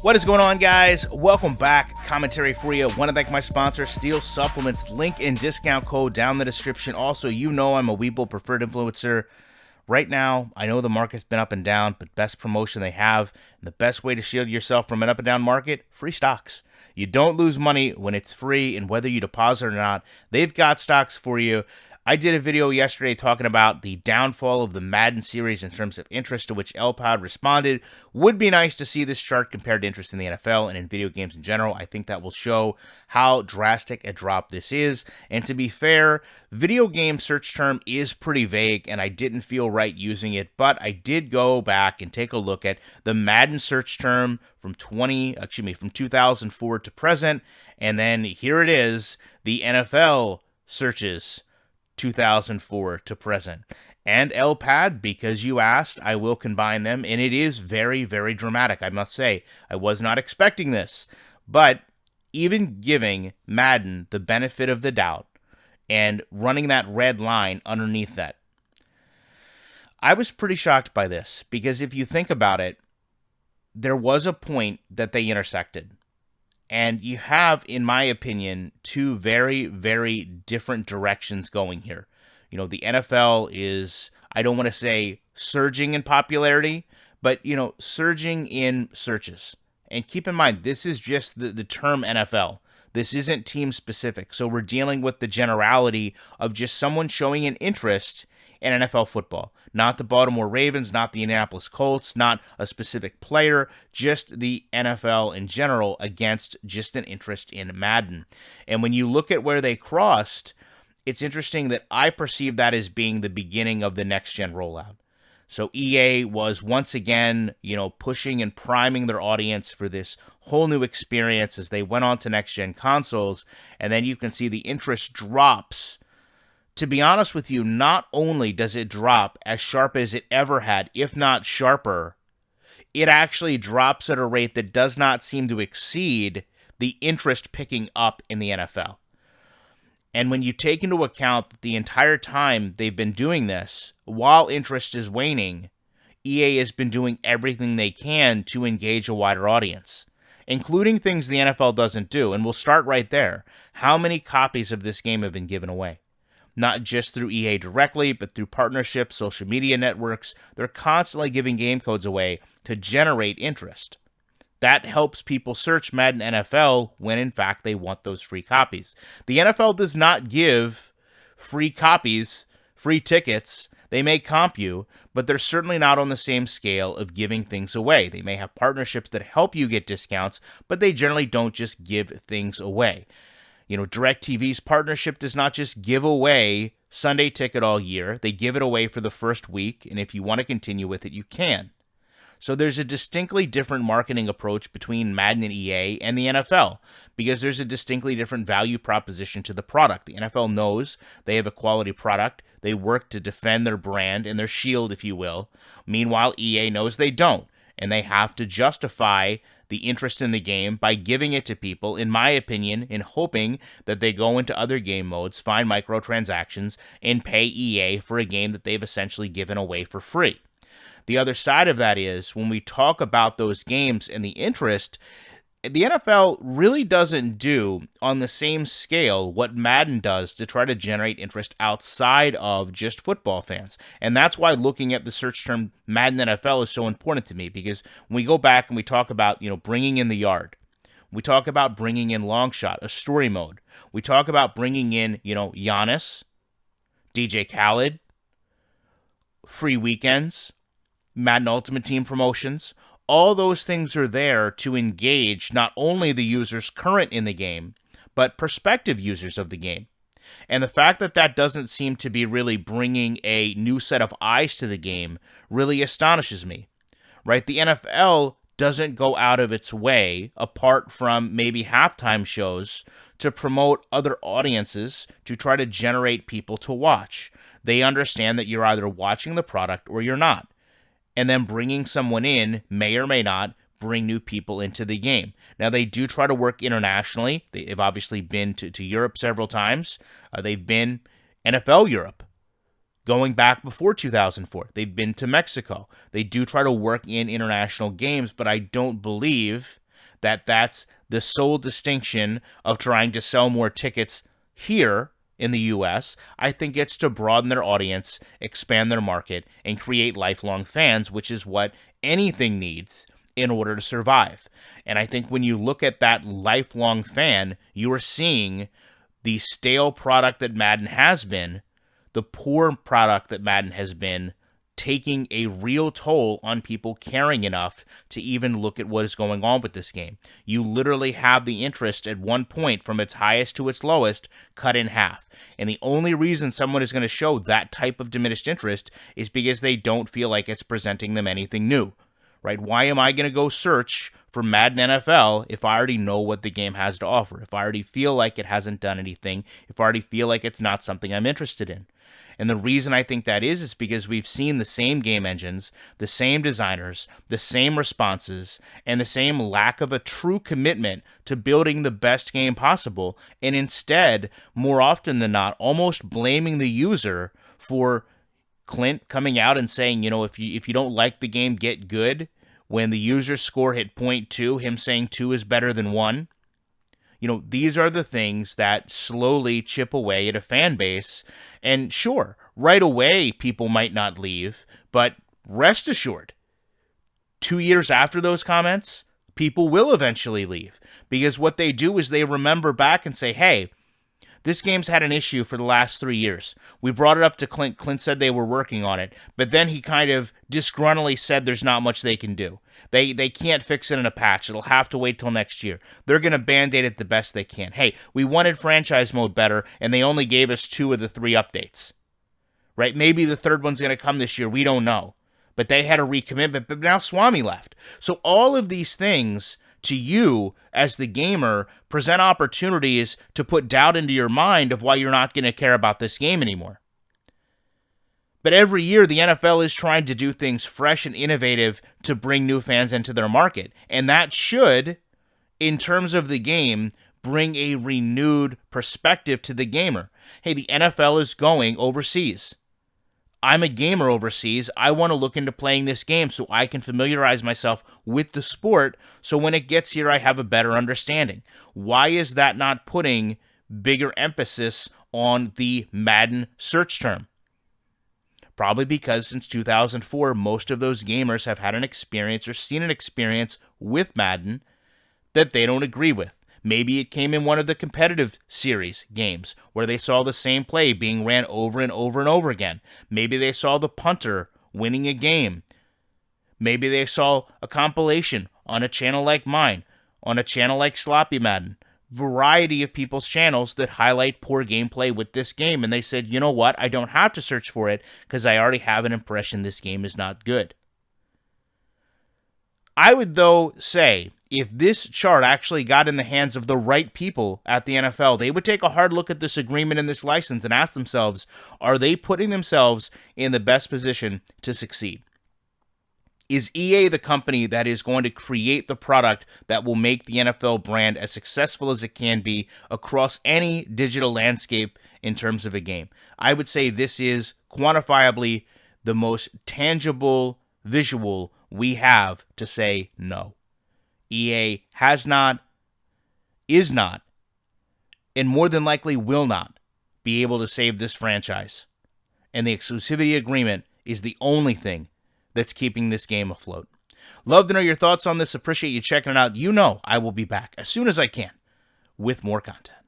What is going on, guys? Welcome back. Commentary for you. Want to thank my sponsor, Steel Supplements. Link and discount code down in the description. Also, you know I'm a Webull preferred influencer. Right now, I know the market's been up and down, but best promotion they have, and the best way to shield yourself from an up and down market, free stocks. You don't lose money when it's free, and whether you deposit or not, they've got stocks for you. I did a video yesterday talking about the downfall of the Madden series in terms of interest, to which LPOD responded. Would be nice to see this chart compared to interest in the NFL and in video games in general. I think that will show how drastic a drop this is. And to be fair, video game search term is pretty vague, and I didn't feel right using it, but I did go back and take a look at the Madden search term from 2004 to present, and then here it is, the NFL searches 2004 to present. And LPAD, because you asked, I will combine them, and it is very, very dramatic, I must say. I was not expecting this, but even giving Madden the benefit of the doubt and running that red line underneath that, I was pretty shocked by this, because if you think about it, there was a point that they intersected. And you have, in my opinion, two very, very different directions going here. You know, the NFL is, I don't want to say surging in popularity, but, surging in searches. And keep in mind, this is just the term NFL. This isn't team specific. So we're dealing with the generality of just someone showing an interest in NFL football. Not the Baltimore Ravens, not the Indianapolis Colts, not a specific player, just the NFL in general against just an interest in Madden. And when you look at where they crossed, it's interesting that I perceive that as being the beginning of the next-gen rollout. So EA was once again, pushing and priming their audience for this whole new experience as they went on to next-gen consoles, and then you can see the interest drops. To be honest with you, not only does it drop as sharp as it ever had, if not sharper, it actually drops at a rate that does not seem to exceed the interest picking up in the NFL. And when you take into account that the entire time they've been doing this, while interest is waning, EA has been doing everything they can to engage a wider audience, including things the NFL doesn't do. And we'll start right there. How many copies of this game have been given away? Not just through EA directly, but through partnerships, social media networks. They're constantly giving game codes away to generate interest. That helps people search Madden NFL when, in fact, they want those free copies. The NFL does not give free copies, free tickets. They may comp you, but they're certainly not on the same scale of giving things away. They may have partnerships that help you get discounts, but they generally don't just give things away. DirecTV's partnership does not just give away Sunday Ticket all year. They give it away for the first week, and if you want to continue with it, you can. So there's a distinctly different marketing approach between Madden and EA and the NFL, because there's a distinctly different value proposition to the product. The NFL knows they have a quality product. They work to defend their brand and their shield, if you will. Meanwhile, EA knows they don't, and they have to justify the interest in the game by giving it to people, in my opinion, in hoping that they go into other game modes, find microtransactions, and pay EA for a game that they've essentially given away for free. The other side of that is, when we talk about those games and the interest, the NFL really doesn't do on the same scale what Madden does to try to generate interest outside of just football fans. And that's why looking at the search term Madden NFL is so important to me, because when we go back and we talk about, bringing in the yard, we talk about bringing in long shot, a story mode, we talk about bringing in, Giannis, DJ Khaled, free weekends, Madden Ultimate Team promotions. All those things are there to engage not only the users current in the game, but prospective users of the game. And the fact that that doesn't seem to be really bringing a new set of eyes to the game really astonishes me, right? The NFL doesn't go out of its way, apart from maybe halftime shows, to promote other audiences to try to generate people to watch. They understand that you're either watching the product or you're not. And then bringing someone in may or may not bring new people into the game. Now, they do try to work internationally. They've obviously been to Europe several times. They've been NFL Europe, going back before 2004. They've been to Mexico. They do try to work in international games, but I don't believe that that's the sole distinction of trying to sell more tickets here in the US. I think it's to broaden their audience, expand their market, and create lifelong fans, which is what anything needs in order to survive. And I think when you look at that lifelong fan, you are seeing the stale product that Madden has been, the poor product that Madden has been, taking a real toll on people caring enough to even look at what is going on with this game. You literally have the interest at one point from its highest to its lowest cut in half. And the only reason someone is going to show that type of diminished interest is because they don't feel like it's presenting them anything new. Right? Why am I going to go search for Madden NFL if I already know what the game has to offer? If I already feel like it hasn't done anything, if I already feel like it's not something I'm interested in. And the reason I think that is because we've seen the same game engines, the same designers, the same responses, and the same lack of a true commitment to building the best game possible, and instead, more often than not, almost blaming the user for Clint coming out and saying, if you don't like the game, get good. When the user score hit 0.2, him saying 2 is better than 1. These are the things that slowly chip away at a fan base. And sure, right away, people might not leave, but rest assured, 2 years after those comments, people will eventually leave. Because what they do is they remember back and say, hey, this game's had an issue for the last 3 years. We brought it up to Clint. Clint said they were working on it, but then he kind of disgruntledly said there's not much they can do. They can't fix it in a patch. It'll have to wait till next year. They're going to Band-Aid it the best they can. Hey, we wanted franchise mode better, and they only gave us 2 of the 3 updates. Right? Maybe the third one's going to come this year. We don't know. But they had a recommitment, but now Swami left. So all of these things to you as the gamer present opportunities to put doubt into your mind of why you're not going to care about this game anymore. But every year the NFL is trying to do things fresh and innovative to bring new fans into their market. And that should, in terms of the game, bring a renewed perspective to the gamer. Hey, the NFL is going overseas. I'm a gamer overseas. I want to look into playing this game so I can familiarize myself with the sport so when it gets here I have a better understanding. Why is that not putting bigger emphasis on the Madden search term? Probably because since 2004, most of those gamers have had an experience or seen an experience with Madden that they don't agree with. Maybe it came in one of the competitive series games where they saw the same play being ran over and over and over again. Maybe they saw the punter winning a game. Maybe they saw a compilation on a channel like mine, on a channel like Sloppy Madden. Variety of people's channels that highlight poor gameplay with this game, and they said, you know what, I don't have to search for it because I already have an impression this game is not good. I would, though, say if this chart actually got in the hands of the right people at the NFL, they would take a hard look at this agreement and this license and ask themselves, are they putting themselves in the best position to succeed? Is EA the company that is going to create the product that will make the NFL brand as successful as it can be across any digital landscape in terms of a game? I would say this is quantifiably the most tangible visual we have to say no. EA has not, is not, and more than likely will not be able to save this franchise. And the exclusivity agreement is the only thing that's keeping this game afloat. Love to know your thoughts on this. Appreciate you checking it out. You know I will be back as soon as I can with more content.